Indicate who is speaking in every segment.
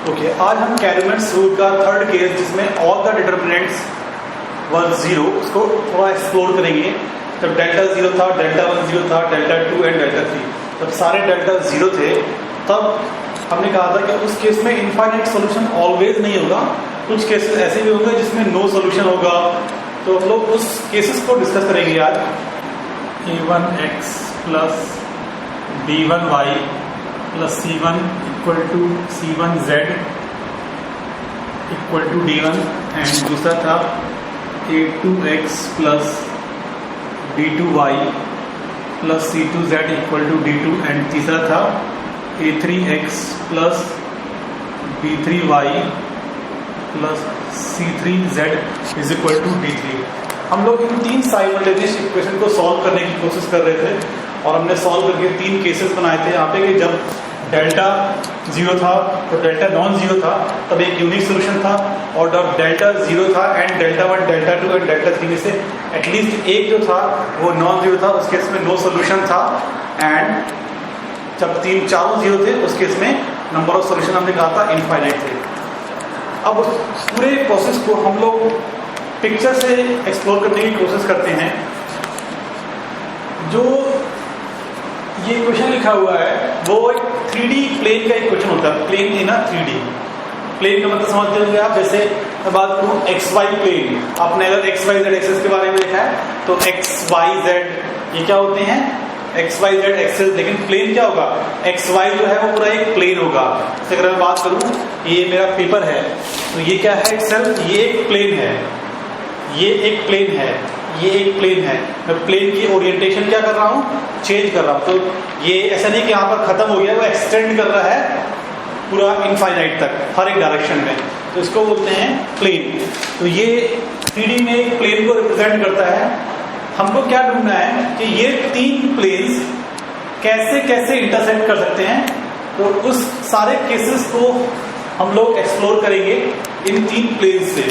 Speaker 1: Okay, आज हम कैलमेट्स rule का थर्ड केस जिसमें all the determinants were zero उसको थोड़ा एक्सप्लोर करेंगे। जब डेल्टा जीरो था, डेल्टा वन जीरो था, delta two and delta three, जब सारे डेल्टा जीरो थे तब हमने कहा था कि उस केस में इनफाइनाइट सॉल्यूशन ऑलवेज नहीं होगा, कुछ केसेस ऐसे भी होंगे जिसमें नो सॉल्यूशन होगा। तो हम लोग उस केसेस को डिस्कस करेंगे आज।
Speaker 2: a1x plus b1y plus c1 equal to c1z equal to d1 and दूसरा था a2x plus b2y plus c2z equal to d2 and तीसरा था a3x plus b3y plus c3z is equal to d3।
Speaker 1: हम लोग इन तीन simultaneous equation को solve करने की कोशिश कर रहे थे और हमने सॉल्व करके तीन केसेस बनाए थे यहाँ पे कि जब डेल्टा जीरो था तो डेल्टा नॉन जीरो था तब एक यूनिक सोल्यूशन था, और जब डेल्टा जीरो था and delta one, delta two and delta three में से एटलीस्ट एक जो था वो नॉन जीरो था, उस केस में नो सोल्यूशन था। एंड जब तीन चारों जीरो थे उस केस में नंबर ऑफ सोल्यूशन हमने कहा था इनफाइनाइट थे। अब पूरे प्रोसेस को हम लोग पिक्चर से एक्सप्लोर करने की कोशिश करते हैं। जो ये क्वेश्चन लिखा हुआ है वो एक 3D प्लेन का एक क्वेश्चन होता है। प्लेन इन 3D प्लेन का मतलब समझते होंगे आप। जैसे मैं बात करूं XY प्लेन, आपने अगर XYZ एक्सेस के बारे में देखा है तो XYZ ये क्या होते हैं, XYZ एक्सेस। लेकिन प्लेन क्या होगा, XY जो है वो पूरा एक प्लेन होगा। जैसे अगर मैं बात करूं ये मेरा पेपर है तो ये क्या है इटसेल्फ, ये एक प्लेन है, ये एक प्लेन है, ये एक प्लेन है। मैं प्लेन की ओरिएंटेशन क्या कर रहा हूँ, चेंज कर रहा हूँ। तो ये ऐसा नहीं कि यहाँ पर खत्म हो गया, वो एक्सटेंड कर रहा है पूरा इनफाइनाइट तक हर एक डायरेक्शन में, तो इसको बोलते हैं प्लेन। तो ये 3D में एक प्लेन को रिप्रेजेंट करता है। हमको क्या ढूंढना है कि ये तीन प्लेन्स कैसे कैसे इंटरसेक्ट कर सकते हैं। तो उस सारे केसेस को हम लोग एक्सप्लोर करेंगे इन तीन प्लेन्स से।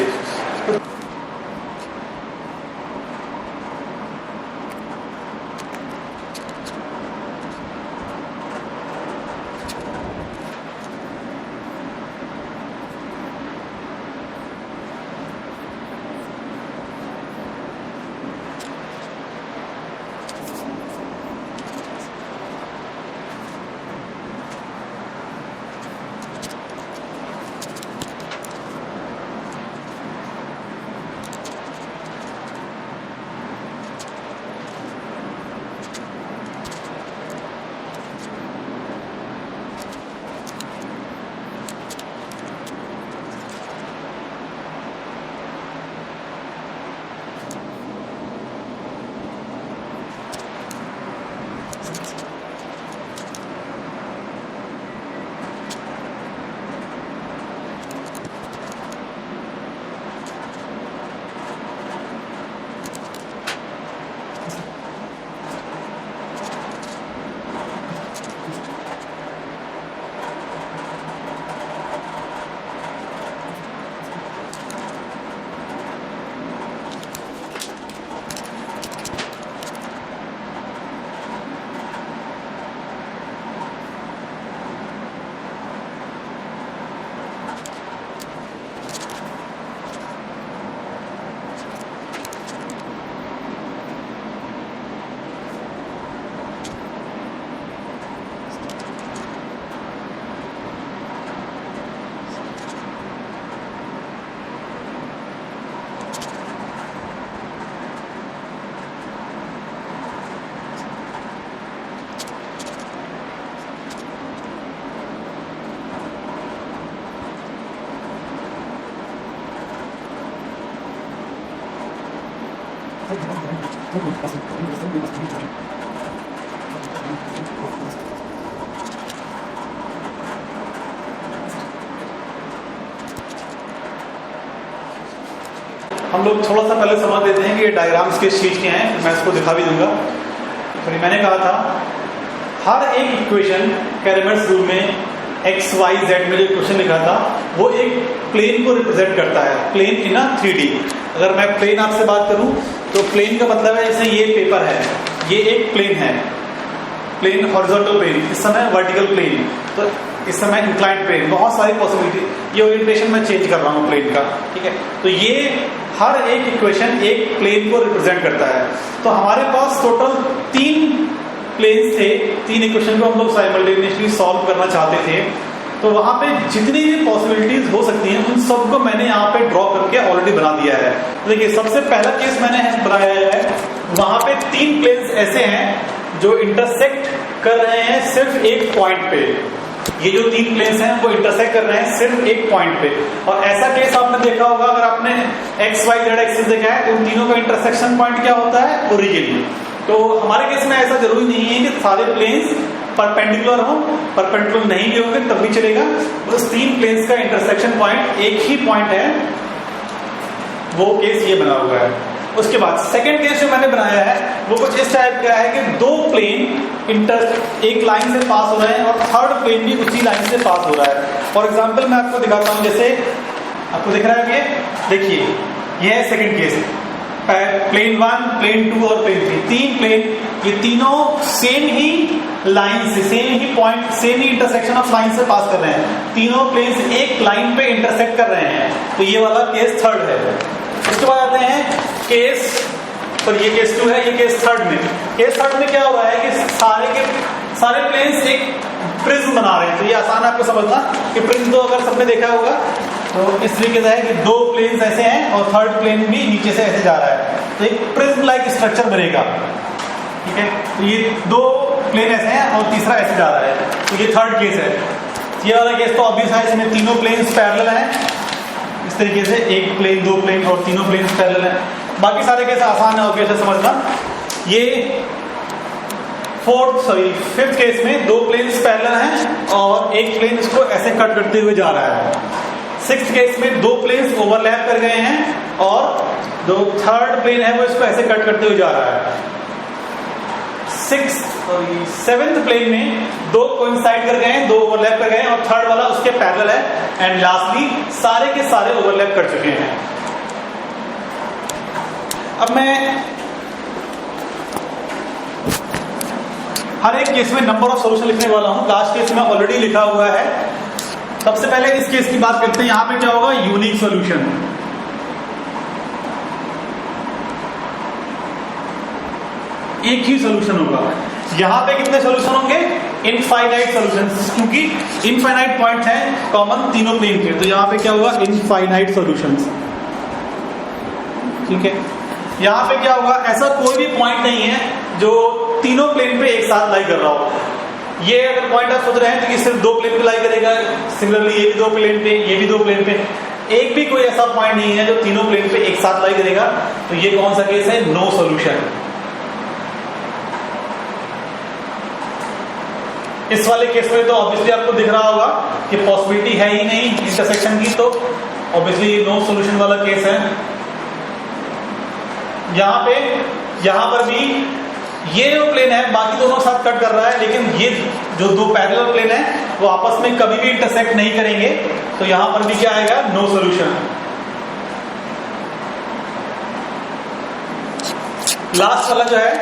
Speaker 1: हम लोग थोड़ा सा पहले समझ देते हैं कि ये डायग्राम्स के शीट के हैं, मैं इसको दिखा भी दूंगा। तो मैंने कहा था हर एक इक्वेशन कैलमेट्स रूल में XYZ में जो क्वेश्चन लिखा था वो एक प्लेन को रिप्रेजेंट करता है, प्लेन इन 3D। अगर मैं प्लेन आपसे बात करूं तो प्लेन का मतलब है जैसे ये पेपर है, ये एक प्लेन है, प्लेन हॉरिजॉन्टल प्लेन, इस समय वर्टिकल प्लेन। तो इस समय इंक्लाइंड प्लेन, बहुत सारी पॉसिबिलिटी, ये ओरिएंटेशन मैं चेंज कर रहा हूँ प्लेन का, ठीक है। तो ये हर एक इक्वेशन एक प्लेन को रिप्रेजेंट करता है। तो हमारे पास टोटल 3 प्लेन्स थे, 3 इक्वेशन को हम लोग साइमल्टेनियसली सॉल्व करना चाहते थे। तो वहां पे जितनी भी पॉसिबिलिटीज हो सकती हैं उन सबको मैंने यहाँ पे ड्रॉ करके ऑलरेडी बना दिया है। तो देखिए सबसे पहला केस मैंने बनाया है, वहां पे 3 प्लेन्स ऐसे हैं जो इंटरसेक्ट कर रहे हैं सिर्फ एक पॉइंट पे। ये जो 3 प्लेन्स हैं वो इंटरसेक्ट कर रहे हैं सिर्फ एक पॉइंट पे। और ऐसा केस आपने देखा होगा, अगर आपने एक्स वाई जेड एक्सिस देखा है तो उन तीनों का इंटरसेक्शन पॉइंट क्या होता है, ओरिजिन। तो हमारे केस में ऐसा जरूरी नहीं है कि सारे प्लेन्स परपेंडिकुलर हो, परपेंडिकुलर नहीं भी होंगे तब भी चलेगा। बस 3 प्लेन्स का इंटरसेक्शन पॉइंट एक ही पॉइंट है, वो केस ये बना हुआ है। उसके बाद सेकंड केस जो मैंने बनाया है वो कुछ इस टाइप का है कि 2 प्लेन एक लाइन से पास हो रहे हैं और थर्ड प्लेन भी उसी लाइन से पास हो रहा है। फॉर एग्जाम्पल मैं आपको दिखाता हूं, जैसे आपको दिख रहा है ये देखिए, ये है सेकंड केस, प्लेन 1, प्लेन 2 और प्लेन 3, 3 प्लेन, ये तीनों सेम ही लाइन से, same he point, same he intersection of line से पास कर रहे हैं। तीनों प्लेन्स एक लाइन पे इंटरसेक्ट कर रहे हैं, तो ये वाला केस थर्ड है। उसके बाद आते हैं केस, पर ये केस 2 है, ये केस थर्ड में। केस थर्ड में क्या हो रहा है कि सारे प्लेन्स एक प्रिज्म बना रहे हैं। तो ये आसान है आपको समझना कि प्रिज्म तो अगर सबने देखा होगा तो इस तरीके से है कि 2 प्लेन्स ऐसे हैं और थर्ड प्लेन भी नीचे से ऐसे जा रहा है, तो एक प्रिज्म लाइक स्ट्रक्चर बनेगा, ठीक है। तो ये 2 प्लेन ऐसे हैं और तीसरा ऐसे जा रहा है, तो ये थर्ड केस है। ये वाला केस तो ऑब्वियस है, इसमें तीनों प्लेन्स पैरेलल हैं, इस तरीके से एक प्लेन, 2 प्लेन और तीनों प्लेन्स पैरेलल हैं। बाकी सारे केस आसान है ऑब्वियस है समझना। ये फिफ्थ केस में 2 प्लेन्स पैरेलल हैं और एक प्लेन इसको ऐसे कट करते हुए जा रहा है। सिक्स्थ केस में 2 प्लेन्स ओवरलैप कर गए हैं और जो थर्ड प्लेन है वो इसको ऐसे कट करते हुए जा रहा है। सेवेंथ प्लेन में 2 कोइंसाइड कर गए हैं, 2 ओवरलैप कर गए हैं और थर्ड वाला उसके पैरेलल है। एंड लास्टली सारे के सारे ओवरलैप कर चुके हैं। अब मैं हर एक केस में नंबर ऑफ सॉल्यूशन लिखने वाला हूं। लास्ट केस में ऑलरेडी लिखा हुआ है। सबसे पहले इस केस की बात करते हैं। यहां पे क्या होगा, यूनिक सॉल्यूशन, एक ही सॉल्यूशन होगा। यहां पे कितने सॉल्यूशन होंगे, इनफाइनाइट सॉल्यूशंस, क्योंकि इनफाइनाइट पॉइंट है कॉमन तीनों प्लेन के। तो यहां पे क्या होगा, इनफाइनाइट सॉल्यूशंस, ठीक है। यहां पे क्या होगा, ऐसा कोई भी पॉइंट नहीं है जो तीनों प्लेन पे एक साथ लाई कर रहा हो। ये अगर पॉइंट आप सोच रहे हैं तो ये सिर्फ 2 प्लेन पे लाई करेगा, सिमिलरली ये भी 2 प्लेन पे, ये भी 2 प्लेन पे, एक भी कोई ऐसा पॉइंट नहीं है जो तीनों प्लेन पे एक साथ लाई करेगा। तो ये कौन सा केस है, नो सॉल्यूशन। इस वाले केस में तो ऑब्वियसली आपको दिख रहा होगा कि पॉसिबिलिटी है ही नहीं इंटरसेक्शन की, तो ऑब्वियसली नो सॉल्यूशन वाला केस है। यहां पर भी ये जो प्लेन है बाकी दोनों साथ कट कर रहा है, लेकिन ये जो 2 पैरेलल प्लेन है वो आपस में कभी भी इंटरसेक्ट नहीं करेंगे। तो यहां पर भी क्या आएगा, नो सॉल्यूशन। लास्ट वाला जो है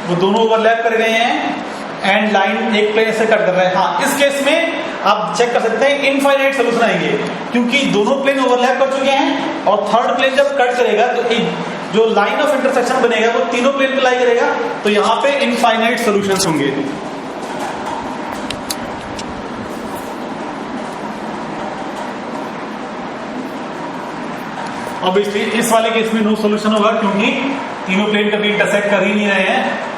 Speaker 1: वो दोनों ओवरलैप कर गए हैं एंड लाइन एक प्लेन से कट कर रहे हैं। हाँ, इस केस में आप चेक कर सकते हैं इनफाइनाइट सॉल्यूशन आएंगे, क्योंकि दोनों प्लेन ओवरलैप कर चुके हैं और थर्ड प्लेन जब कट करेगा तो एक जो लाइन ऑफ इंटरसेक्शन बनेगा वो तीनों प्लेन पे लाई करेगा। तो यहां पे इनफाइनाइट सॉल्यूशंस होंगे। ऑब्वियसली इस वाले केस में नो सॉल्यूशन होगा, क्योंकि तीनों प्लेन कभी इंटरसेक्ट कर ही नहीं रहे हैं।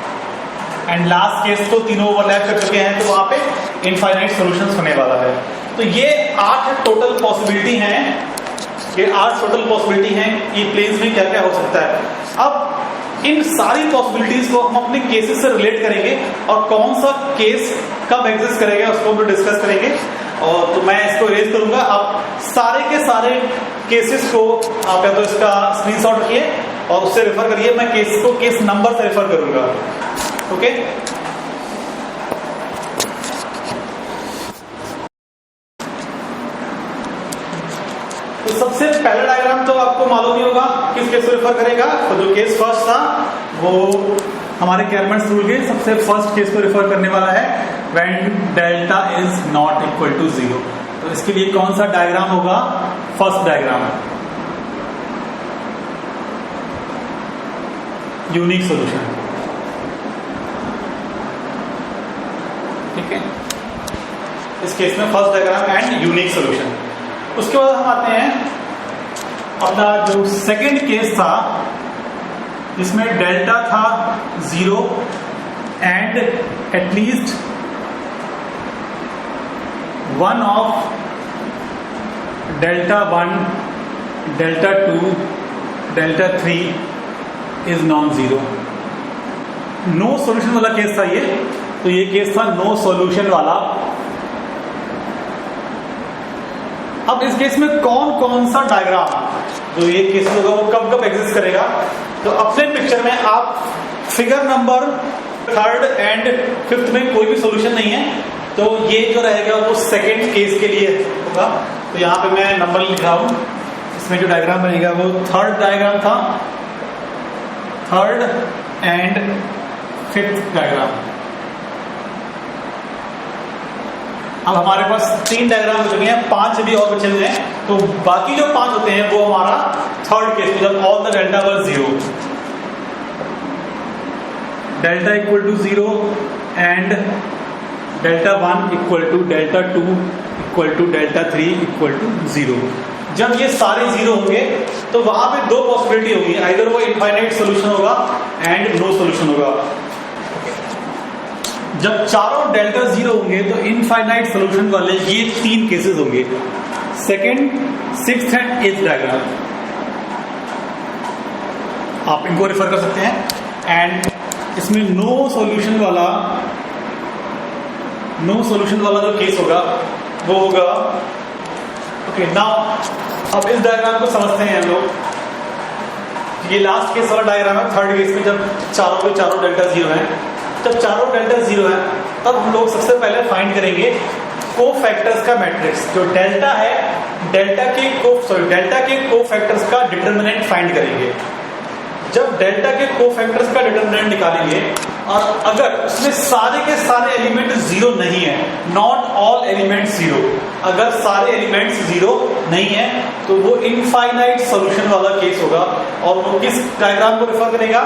Speaker 1: एंड लास्ट केस तो तीनों ओवरलैप कर चुके हैं, तो वहां पे इनफाइनाइट सॉल्यूशंस होने वाला है। तो ये 8 टोटल पॉसिबिलिटी हैं, ये 8 टोटल पॉसिबिलिटी हैं कि प्लेन्स में क्या क्या हो सकता है। अब इन सारी पॉसिबिलिटीज को हम अपने केसेस से रिलेट करेंगे और कौन सा केस कब एग्जिस्ट करेगा उसको हम डिस्कस करेंगे। और तो मैं इसको इरेज करूंगा। आप सारे के सारे केसेस को आप या तो इसका स्क्रीनशॉट रखिए और उससे रेफर करिए। मैं केस को केस नंबर से रेफर करूंगा, ओके। तो सबसे पहला डायग्राम तो आपको मालूम ही होगा किस केस को रेफर करेगा। तो जो केस फर्स्ट था वो हमारे कैलमेट्स रूल के सबसे फर्स्ट केस को रिफर करने वाला है, when delta is not equal to 0। तो इसके लिए कौन सा डायग्राम होगा? First diagram, unique solution. ठीक है, इस केस में first diagram and unique solution. उसके बाद हम आते हैं अपना जो सेकंड केस था, जिसमें डेल्टा था 0 and at least one of delta 1, delta 2, delta 3 is non zero. No solution वाला केस था ये। तो ये केस था नो सॉल्यूशन वाला। अब इस केस में कौन कौन सा डायग्राम जो ये केस होगा वो कब कब एग्जिस्ट करेगा? तो अपने पिक्चर में आप figure number 3rd and 5th में कोई भी सॉल्यूशन नहीं है, तो ये जो रहेगा वो सेकंड केस के लिए होगा। तो यहाँ पे मैं नंबर लिख रहा हूं, इसमें जो डायग्राम बनेगा वो 3rd डायग्राम था, 3rd एंड 5th डायग्राम। अब हमारे पास 3 डायग्राम बच गए हैं, 5 भी और बचे हुए हैं। तो बाकी जो 5 होते हैं वो हमारा 3rd केस, जब all the delta were 0, delta equal to 0 and delta 1 equal to delta 2 equal to delta 3 equal to 0। जब ये सारे 0 होंगे तो वहां पे 2 पॉसिबिलिटी होगी, आइदर वो इनफाइनाइट सॉल्यूशन होगा एंड नो सॉल्यूशन होगा। जब चारों डेल्टा 0 होंगे तो इनफाइनाइट सॉल्यूशन वाले ये 3 केसेस होंगे, 2nd, 6th and 8th diagram. आप इनको रेफर कर सकते हैं। एंड इसमें नो सॉल्यूशन वाला जो केस होगा वो होगा, ओके नाउ अब इस डायग्राम को समझते हैं हम लोग। ये लास्ट केस वाला डायग्राम है, 3rd केस में जब चारों के चारों डेल्टा 0 है। जब चारों डेल्टा 0 है तब हम लोग सबसे पहले फाइंड करेंगे कोफैक्टर्स का मैट्रिक्स। जो डेल्टा है, डेल्टा के कोफैक्टर्स का डिटरमिनेंट फाइंड करेंगे। जब डेल्टा के कोफैक्टर्स का डिटरमिनेंट निकालेंगे और अगर उसमें सारे के सारे एलिमेंट 0 नहीं है, नॉट ऑल एलिमेंट 0, अगर सारे एलिमेंट्स 0 नहीं है तो वो इनफाइनाइट सॉल्यूशन वाला केस होगा। और वो किस डायग्राम को रेफर करेगा?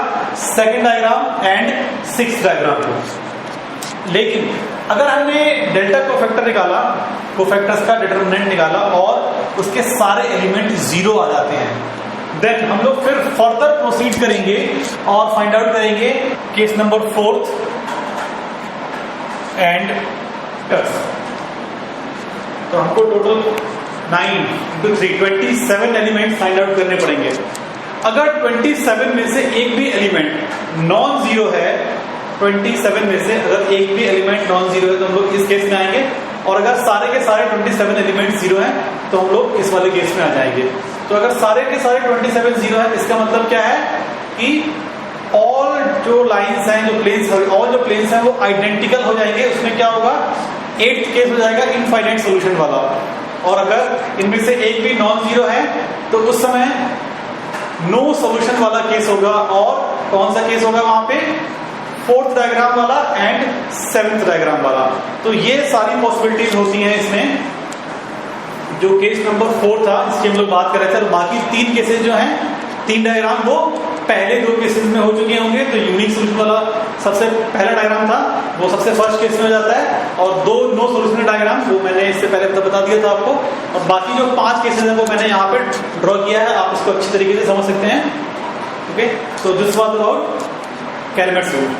Speaker 1: 2nd diagram and 6th diagram को। लेकिन अगर हमने डेल्टा कोफैक्टर निकाला, कोफैक्टर्स का डिटरमिनेंट निकाला और उसके सारे एलिमेंट 0 आ जाते हैं, देन हम लोग फिर फर्दर प्रोसीड करेंगे और फाइंड आउट करेंगे case number 4th and 10th। तो हमको total 9 into 3 27 element find out करने पड़ेंगे। अगर 27 में से एक भी एलिमेंट नॉन जीरो है, 27 में से अगर एक भी एलिमेंट नॉन जीरो है तो हम लोग इस केस में आएंगे। और अगर सारे के सारे 27 एलिमेंट 0 हैं तो हम लोग इस वाले केस में आ जाएंगे। तो अगर सारे के सारे 27 0 है, इसका मतलब क्या है कि ऑल जो लाइंस हैं, जो प्लेन्स हैं वो आइडेंटिकल हो जाएंगे। उसमें क्या होगा? 8th केस हो जाएगा इनफाइनाइट सॉल्यूशन वाला। और अगर इनमें से एक भी नॉन जीरो है तो उस समय नो सॉल्यूशन वाला केस होगा। और कौन सा केस होगा वहां पे? 4th डायग्राम वाला एंड 7th डायग्राम वाला। तो ये सारी पॉसिबिलिटीज होती हैं इसमें। जो केस नंबर 4 था इसकी हम लोग बात कर रहे थे, और बाकी 3 केसेस जो हैं, 3 डायग्राम वो पहले 2 केसेस में हो चुके होंगे। तो यूनिक सॉल्यूशन वाला सबसे पहला डायग्राम था, वो सबसे फर्स्ट केस में हो जाता है। और 2 नो सॉल्यूशन डायग्राम वो मैंने इससे पहले बता दिया था आपको। और बाकी जो 5 केसेस हैं वो मैंने यहाँ पे ड्रॉ किया है, आप इसको अच्छी तरीके से समझ सकते हैं। ओके, तो दिस वाज अबाउट कैलमेट्स रूल।